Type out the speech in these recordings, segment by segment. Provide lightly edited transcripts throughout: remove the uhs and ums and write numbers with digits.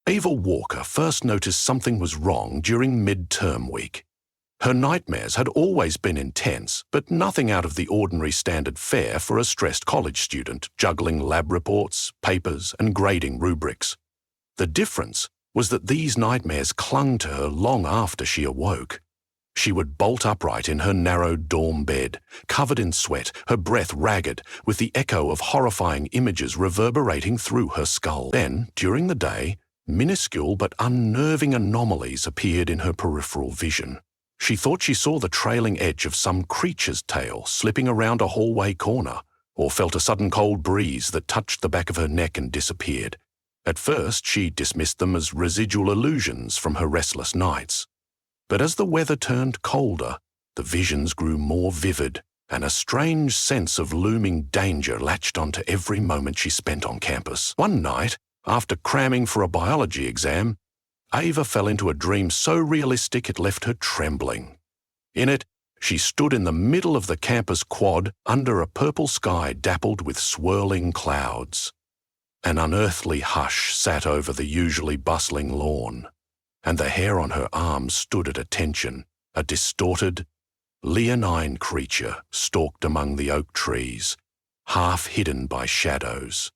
Ava Walker first noticed something was wrong during midterm week. Her nightmares had always been intense, but nothing out of the ordinary standard fare for a stressed college student juggling lab reports, papers, and grading rubrics. The difference was that these nightmares clung to her long after she awoke. She would bolt upright in her narrow dorm bed, covered in sweat, her breath ragged, with the echo of horrifying images reverberating through her skull. Then, during the day, minuscule but unnerving anomalies appeared in her peripheral vision. She thought she saw the trailing edge of some creature's tail slipping around a hallway corner, or felt a sudden cold breeze that touched the back of her neck and disappeared. At first, she dismissed them as residual illusions from her restless nights. But as the weather turned colder, the visions grew more vivid, and a strange sense of looming danger latched onto every moment she spent on campus. One night, after cramming for a biology exam, Ava fell into a dream so realistic it left her trembling. In it, she stood in the middle of the campus quad under a purple sky dappled with swirling clouds. An unearthly hush sat over the usually bustling lawn, and the hair on her arms stood at attention. A distorted, leonine creature stalked among the oak trees, half hidden by shadows.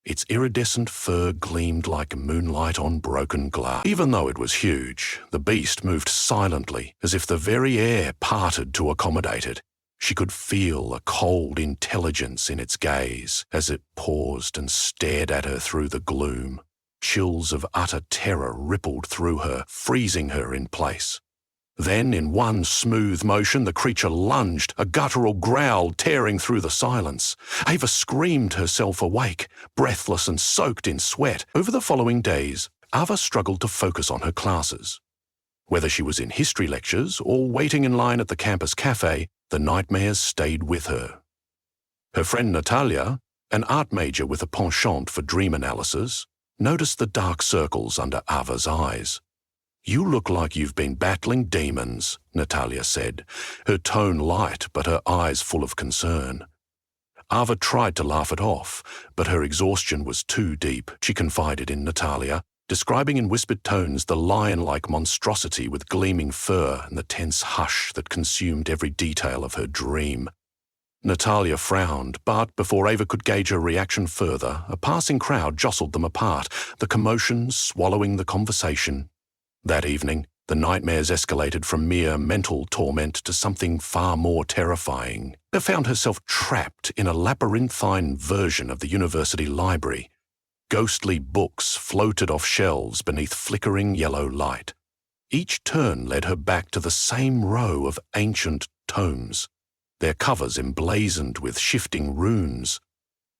Its iridescent fur gleamed like moonlight on broken glass. Even though it was huge, the beast moved silently, as if the very air parted to accommodate it. She could feel a cold intelligence in its gaze as it paused and stared at her through the gloom. Chills of utter terror rippled through her, freezing her in place. Then, in one smooth motion, the creature lunged, a guttural growl tearing through the silence. Ava screamed herself awake, breathless and soaked in sweat. Over the following days, Ava struggled to focus on her classes. Whether she was in history lectures or waiting in line at the campus cafe, the nightmares stayed with her. Her friend Natalia, an art major with a penchant for dream analysis, noticed the dark circles under Ava's eyes. "You look like you've been battling demons," Natalia said, her tone light but her eyes full of concern. Ava tried to laugh it off, but her exhaustion was too deep. She confided in Natalia, describing in whispered tones the lion-like monstrosity with gleaming fur and the tense hush that consumed every detail of her dream. Natalia frowned, but before Ava could gauge her reaction further, a passing crowd jostled them apart, the commotion swallowing the conversation. That evening, the nightmares escalated from mere mental torment to something far more terrifying. Ava found herself trapped in a labyrinthine version of the university library. Ghostly books floated off shelves beneath flickering yellow light. Each turn led her back to the same row of ancient tomes, their covers emblazoned with shifting runes.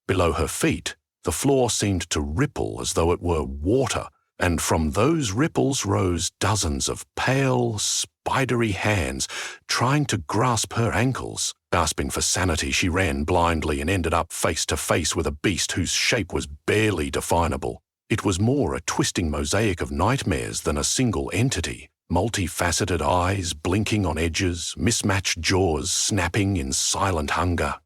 Below her feet, the floor seemed to ripple as though it were water, and from those ripples rose dozens of pale, spidery hands trying to grasp her ankles. Gasping for sanity, she ran blindly and ended up face to face with a beast whose shape was barely definable. It was more a twisting mosaic of nightmares than a single entity. Multifaceted eyes blinking on edges, mismatched jaws snapping in silent hunger.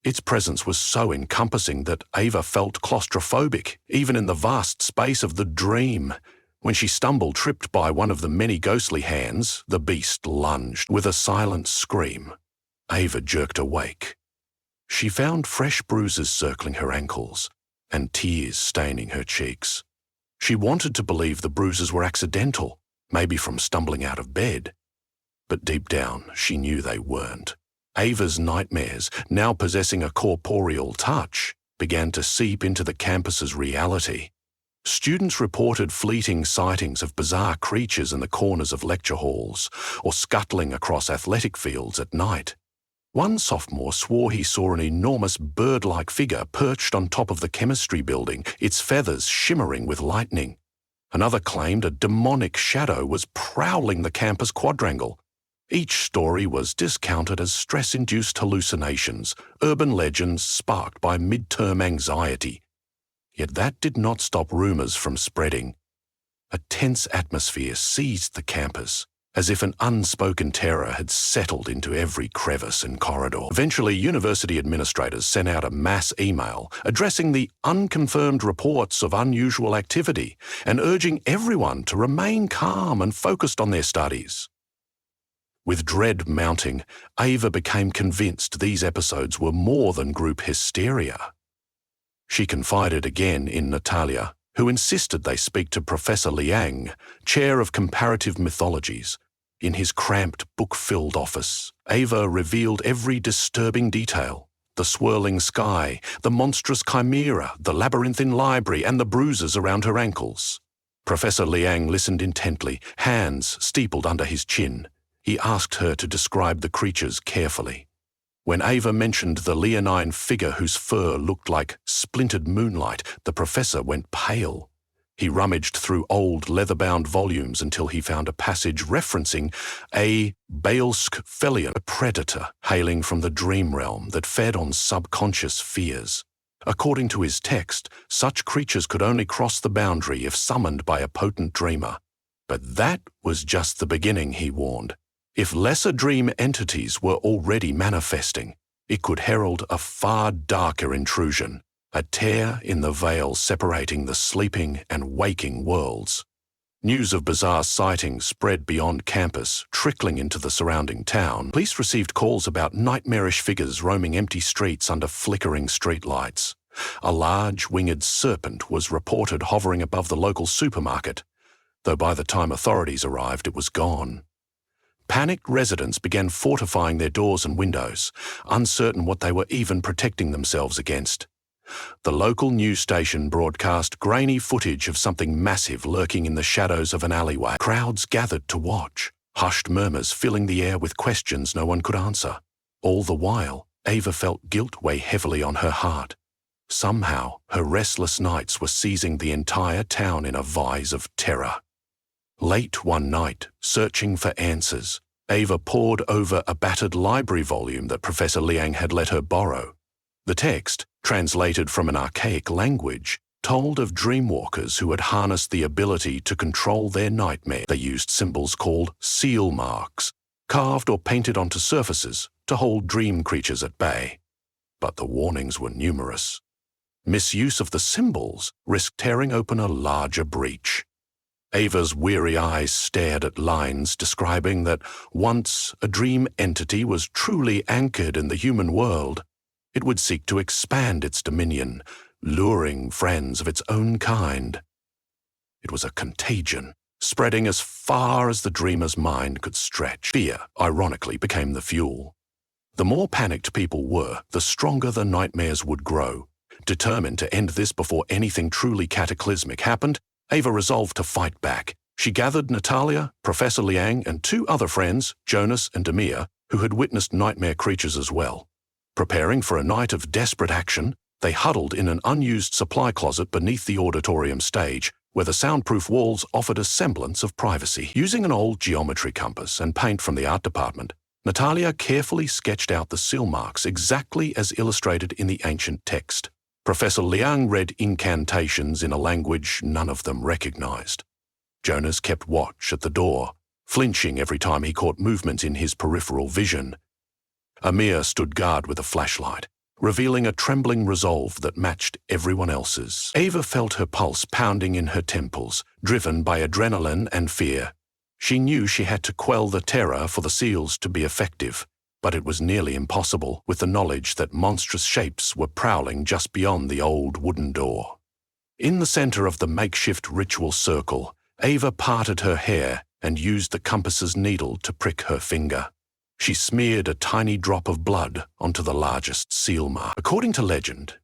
Its presence was so encompassing that Ava felt claustrophobic, even in the vast space of the dream. When she stumbled, tripped by one of the many ghostly hands, the beast lunged. With a silent scream, Ava jerked awake. She found fresh bruises circling her ankles and tears staining her cheeks. She wanted to believe the bruises were accidental, maybe from stumbling out of bed. But deep down, she knew they weren't. Ava's nightmares, now possessing a corporeal touch, began to seep into the campus's reality. Students reported fleeting sightings of bizarre creatures in the corners of lecture halls or scuttling across athletic fields at night. One sophomore swore he saw an enormous bird-like figure perched on top of the chemistry building, its feathers shimmering with lightning. Another claimed a demonic shadow was prowling the campus quadrangle. Each story was discounted as stress-induced hallucinations, urban legends sparked by midterm anxiety. Yet that did not stop rumors from spreading. A tense atmosphere seized the campus, as if an unspoken terror had settled into every crevice and corridor. Eventually, university administrators sent out a mass email addressing the unconfirmed reports of unusual activity and urging everyone to remain calm and focused on their studies. With dread mounting, Ava became convinced these episodes were more than group hysteria. She confided again in Natalia, who insisted they speak to Professor Liang, chair of comparative mythologies. In his cramped, book-filled office, Ava revealed every disturbing detail: the swirling sky, the monstrous chimera, the labyrinthine library, and the bruises around her ankles. Professor Liang listened intently, hands steepled under his chin. He asked her to describe the creatures carefully. When Ava mentioned the leonine figure whose fur looked like splintered moonlight, the professor went pale. He rummaged through old leather-bound volumes until he found a passage referencing a Baalsk Felion, a predator hailing from the dream realm that fed on subconscious fears. According to his text, such creatures could only cross the boundary if summoned by a potent dreamer. But that was just the beginning, he warned. If lesser dream entities were already manifesting, it could herald a far darker intrusion. A tear in the veil separating the sleeping and waking worlds. News of bizarre sightings spread beyond campus, trickling into the surrounding town. Police received calls about nightmarish figures roaming empty streets under flickering streetlights. A large, winged serpent was reported hovering above the local supermarket, though by the time authorities arrived, it was gone. Panicked residents began fortifying their doors and windows, uncertain what they were even protecting themselves against. The local news station broadcast grainy footage of something massive lurking in the shadows of an alleyway. Crowds gathered to watch, hushed murmurs filling the air with questions no one could answer. All the while, Ava felt guilt weigh heavily on her heart. Somehow, her restless nights were seizing the entire town in a vise of terror. Late one night, searching for answers, Ava pored over a battered library volume that Professor Liang had let her borrow. The text, translated from an archaic language, told of dreamwalkers who had harnessed the ability to control their nightmare. They used symbols called seal marks, carved or painted onto surfaces to hold dream creatures at bay. But the warnings were numerous. Misuse of the symbols risked tearing open a larger breach. Ava's weary eyes stared at lines describing that once a dream entity was truly anchored in the human world, it would seek to expand its dominion, luring friends of its own kind. It was a contagion, spreading as far as the dreamer's mind could stretch. Fear, ironically, became the fuel. The more panicked people were, the stronger the nightmares would grow. Determined to end this before anything truly cataclysmic happened, Ava resolved to fight back. She gathered Natalia, Professor Liang, and two other friends, Jonas and Demir, who had witnessed nightmare creatures as well. Preparing for a night of desperate action, they huddled in an unused supply closet beneath the auditorium stage, where the soundproof walls offered a semblance of privacy. Using an old geometry compass and paint from the art department, Natalia carefully sketched out the seal marks exactly as illustrated in the ancient text. Professor Liang read incantations in a language none of them recognized. Jonas kept watch at the door, flinching every time he caught movement in his peripheral vision. Amir stood guard with a flashlight, revealing a trembling resolve that matched everyone else's. Ava felt her pulse pounding in her temples, driven by adrenaline and fear. She knew she had to quell the terror for the seals to be effective, but it was nearly impossible with the knowledge that monstrous shapes were prowling just beyond the old wooden door. In the center of the makeshift ritual circle, Ava parted her hair and used the compass's needle to prick her finger. She smeared a tiny drop of blood onto the largest seal mark. According to legend,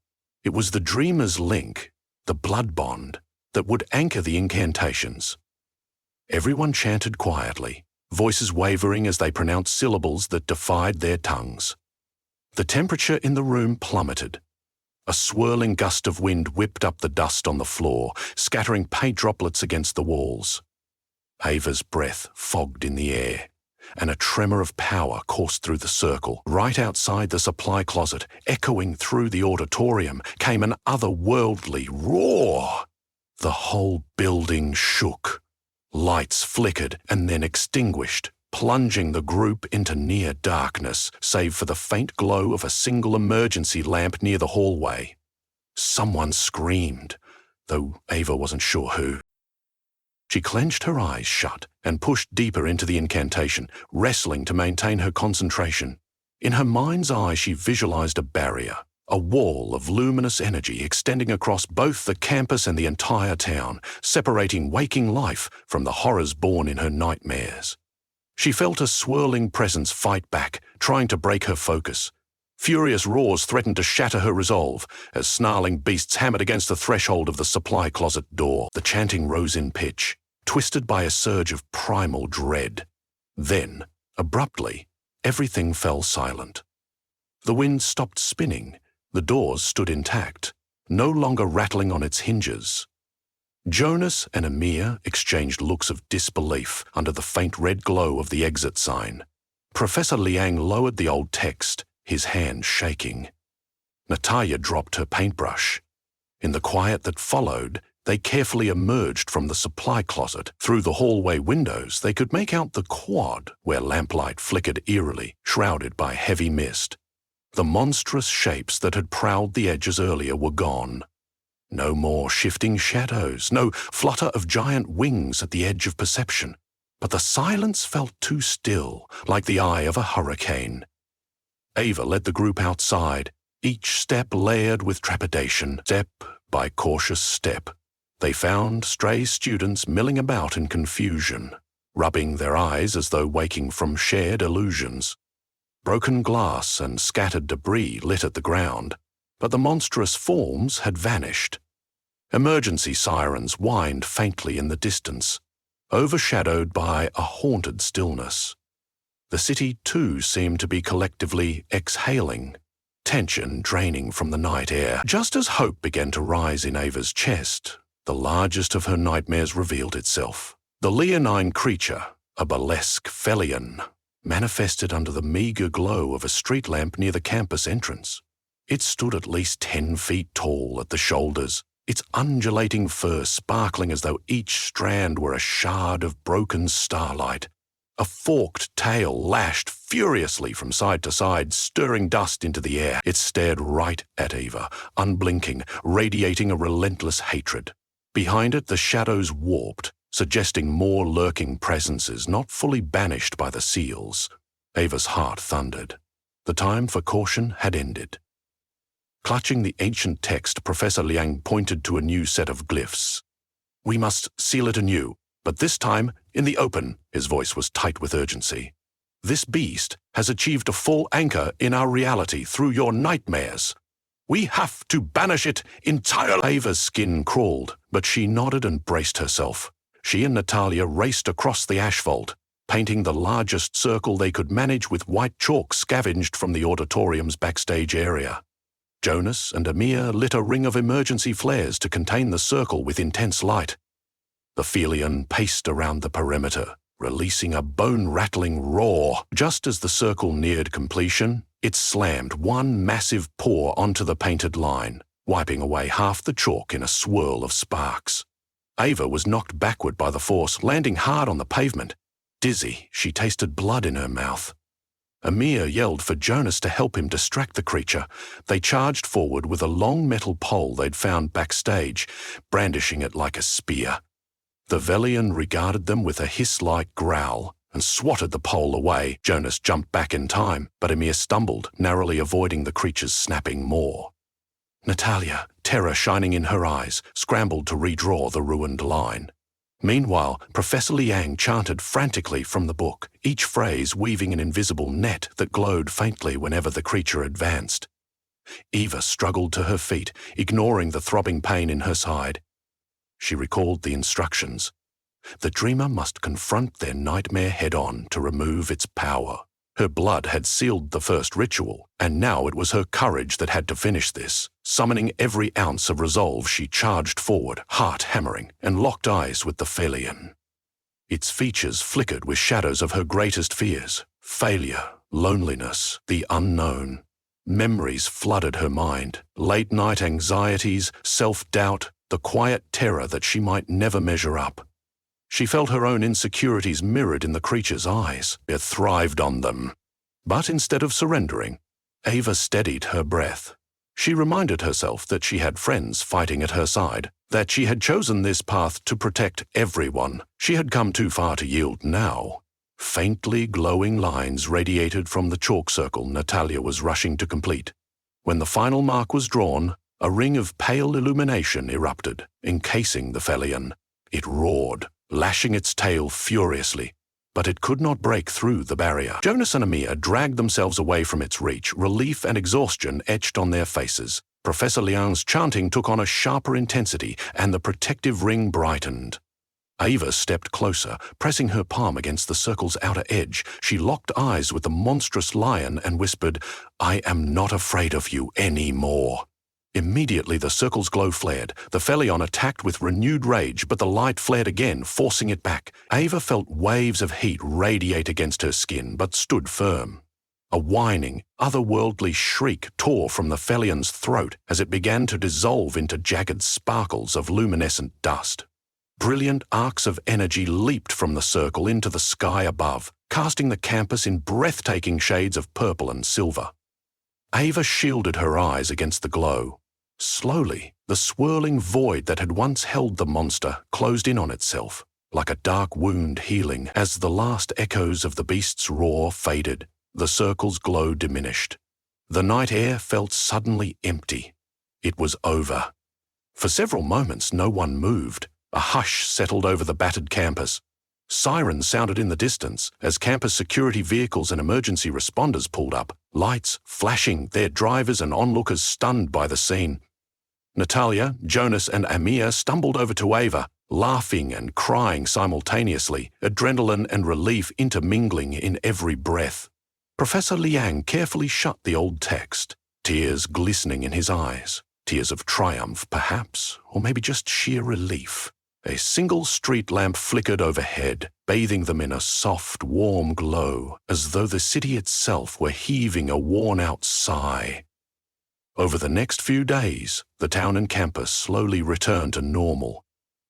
it was the dreamer's link, the blood bond, that would anchor the incantations. Everyone chanted quietly, voices wavering as they pronounced syllables that defied their tongues. The temperature in the room plummeted. A swirling gust of wind whipped up the dust on the floor, scattering paint droplets against the walls. Ava's breath fogged in the air, and a tremor of power coursed through the circle. Right outside the supply closet, echoing through the auditorium, came an otherworldly roar. The whole building shook. Lights flickered and then extinguished, plunging the group into near darkness, save for the faint glow of a single emergency lamp near the hallway. Someone screamed, though Ava wasn't sure who. She clenched her eyes shut and pushed deeper into the incantation, wrestling to maintain her concentration. In her mind's eye, she visualized a barrier, a wall of luminous energy extending across both the campus and the entire town, separating waking life from the horrors born in her nightmares. She felt a swirling presence fight back, trying to break her focus. Furious roars threatened to shatter her resolve as snarling beasts hammered against the threshold of the supply closet door. The chanting rose in pitch, twisted by a surge of primal dread. Then, abruptly, everything fell silent. The wind stopped spinning. The doors stood intact, no longer rattling on its hinges. Jonas and Amir exchanged looks of disbelief under the faint red glow of the exit sign. Professor Liang lowered the old text, his hand shaking. Natalia dropped her paintbrush. In the quiet that followed, they carefully emerged from the supply closet. Through the hallway windows, they could make out the quad, where lamplight flickered eerily, shrouded by heavy mist. The monstrous shapes that had prowled the edges earlier were gone. No more shifting shadows, no flutter of giant wings at the edge of perception. But the silence felt too still, like the eye of a hurricane. Ava led the group outside, each step layered with trepidation, step by cautious step. They found stray students milling about in confusion, rubbing their eyes as though waking from shared illusions. Broken glass and scattered debris littered the ground, but the monstrous forms had vanished. Emergency sirens whined faintly in the distance, overshadowed by a haunted stillness. The city, too, seemed to be collectively exhaling, tension draining from the night air. Just as hope began to rise in Ava's chest, the largest of her nightmares revealed itself. The leonine creature, a burlesque Felion, manifested under the meager glow of a street lamp near the campus entrance. It stood at least 10 feet tall at the shoulders, its undulating fur sparkling as though each strand were a shard of broken starlight. A forked tail lashed furiously from side to side, stirring dust into the air. It stared right at Ava, unblinking, radiating a relentless hatred. Behind it, the shadows warped, suggesting more lurking presences not fully banished by the seals. Ava's heart thundered. The time for caution had ended. Clutching the ancient text, Professor Liang pointed to a new set of glyphs. "We must seal it anew, but this time in the open." His voice was tight with urgency. "This beast has achieved a full anchor in our reality through your nightmares. We have to banish it entirely." Ava's skin crawled, but she nodded and braced herself. She and Natalia raced across the asphalt, painting the largest circle they could manage with white chalk scavenged from the auditorium's backstage area. Jonas and Amir lit a ring of emergency flares to contain the circle with intense light. The Felion paced around the perimeter, releasing a bone-rattling roar. Just as the circle neared completion, it slammed one massive paw onto the painted line, wiping away half the chalk in a swirl of sparks. Ava was knocked backward by the force, landing hard on the pavement. Dizzy, she tasted blood in her mouth. Amir yelled for Jonas to help him distract the creature. They charged forward with a long metal pole they'd found backstage, brandishing it like a spear. The Velian regarded them with a hiss-like growl and swatted the pole away. Jonas jumped back in time, but Amir stumbled, narrowly avoiding the creature's snapping maw. Natalia, terror shining in her eyes, scrambled to redraw the ruined line. Meanwhile, Professor Liang chanted frantically from the book, each phrase weaving an invisible net that glowed faintly whenever the creature advanced. Eva struggled to her feet, ignoring the throbbing pain in her side. She recalled the instructions. The dreamer must confront their nightmare head-on to remove its power. Her blood had sealed the first ritual, and now it was her courage that had to finish this. Summoning every ounce of resolve, she charged forward, heart hammering, and locked eyes with the Felion. Its features flickered with shadows of her greatest fears: failure, loneliness, the unknown. Memories flooded her mind, late-night anxieties, self-doubt, the quiet terror that she might never measure up. She felt her own insecurities mirrored in the creature's eyes. It thrived on them. But instead of surrendering, Ava steadied her breath. She reminded herself that she had friends fighting at her side, that she had chosen this path to protect everyone. She had come too far to yield now. Faintly glowing lines radiated from the chalk circle Natalia was rushing to complete. When the final mark was drawn, a ring of pale illumination erupted, encasing the Felion. It roared, lashing its tail furiously, but it could not break through the barrier. Jonas and Amia dragged themselves away from its reach, relief and exhaustion etched on their faces. Professor Liang's chanting took on a sharper intensity, and the protective ring brightened. Ava stepped closer, pressing her palm against the circle's outer edge. She locked eyes with the monstrous lion and whispered, "I am not afraid of you anymore." Immediately the circle's glow flared. The Felion attacked with renewed rage, but the light flared again, forcing it back. Ava felt waves of heat radiate against her skin, but stood firm. A whining, otherworldly shriek tore from the Felion's throat as it began to dissolve into jagged sparkles of luminescent dust. Brilliant arcs of energy leaped from the circle into the sky above, casting the campus in breathtaking shades of purple and silver. Ava shielded her eyes against the glow. Slowly, the swirling void that had once held the monster closed in on itself, like a dark wound healing. As the last echoes of the beast's roar faded, the circle's glow diminished. The night air felt suddenly empty. It was over. For several moments, no one moved. A hush settled over the battered campus. Sirens sounded in the distance as campus security vehicles and emergency responders pulled up, lights flashing, their drivers and onlookers stunned by the scene. Natalia, Jonas and Amia stumbled over to Ava, laughing and crying simultaneously, adrenaline and relief intermingling in every breath. Professor Liang carefully shut the old text, tears glistening in his eyes. Tears of triumph, perhaps, or maybe just sheer relief. A single street lamp flickered overhead, bathing them in a soft, warm glow, as though the city itself were heaving a worn-out sigh. Over the next few days, the town and campus slowly returned to normal.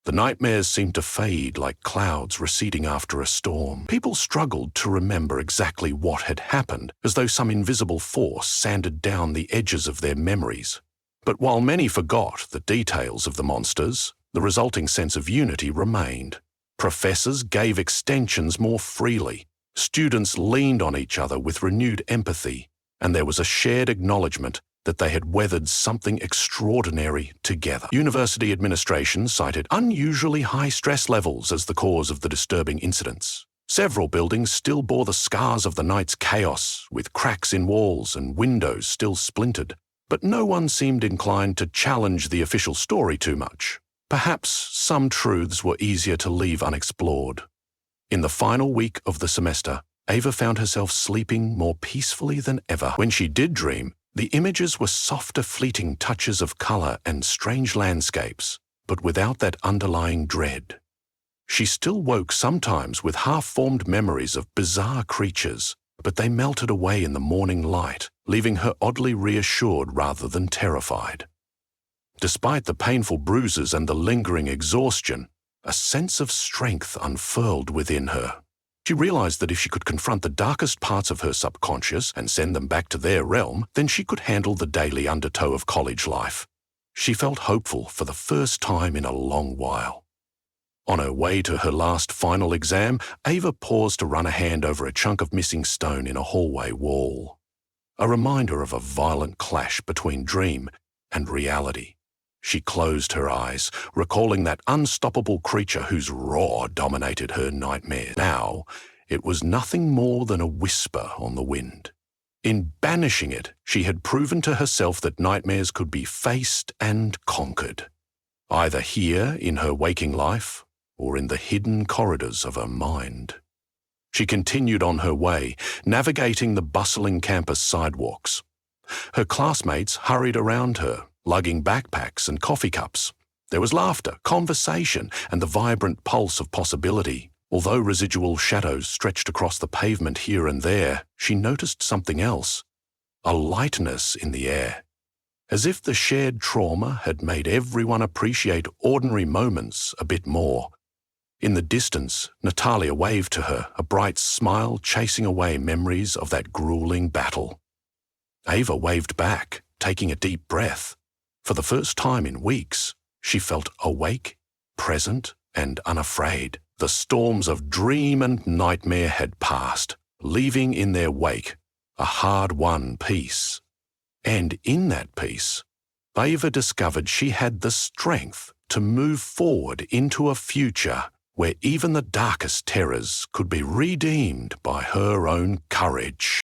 The nightmares seemed to fade like clouds receding after a storm. People struggled to remember exactly what had happened, as though some invisible force sanded down the edges of their memories. But while many forgot the details of the monsters, the resulting sense of unity remained. Professors gave extensions more freely. Students leaned on each other with renewed empathy, and there was a shared acknowledgement that they had weathered something extraordinary together. University administration cited unusually high stress levels as the cause of the disturbing incidents. Several buildings still bore the scars of the night's chaos, with cracks in walls and windows still splintered. But no one seemed inclined to challenge the official story too much. Perhaps some truths were easier to leave unexplored. In the final week of the semester, Ava found herself sleeping more peacefully than ever. When she did dream, the images were softer, fleeting touches of color and strange landscapes, but without that underlying dread. She still woke sometimes with half-formed memories of bizarre creatures, but they melted away in the morning light, leaving her oddly reassured rather than terrified. Despite the painful bruises and the lingering exhaustion, a sense of strength unfurled within her. She realized that if she could confront the darkest parts of her subconscious and send them back to their realm, then she could handle the daily undertow of college life. She felt hopeful for the first time in a long while. On her way to her last final exam, Ava paused to run a hand over a chunk of missing stone in a hallway wall. A reminder of a violent clash between dream and reality. She closed her eyes, recalling that unstoppable creature whose roar dominated her nightmare. Now, it was nothing more than a whisper on the wind. In banishing it, she had proven to herself that nightmares could be faced and conquered, either here in her waking life or in the hidden corridors of her mind. She continued on her way, navigating the bustling campus sidewalks. Her classmates hurried around her, lugging backpacks and coffee cups. There was laughter, conversation, and the vibrant pulse of possibility. Although residual shadows stretched across the pavement here and there, she noticed something else, a lightness in the air, as if the shared trauma had made everyone appreciate ordinary moments a bit more. In the distance, Natalia waved to her, a bright smile chasing away memories of that grueling battle. Ava waved back, taking a deep breath. For the first time in weeks, she felt awake, present, and unafraid. The storms of dream and nightmare had passed, leaving in their wake a hard-won peace. And in that peace, Ava discovered she had the strength to move forward into a future where even the darkest terrors could be redeemed by her own courage.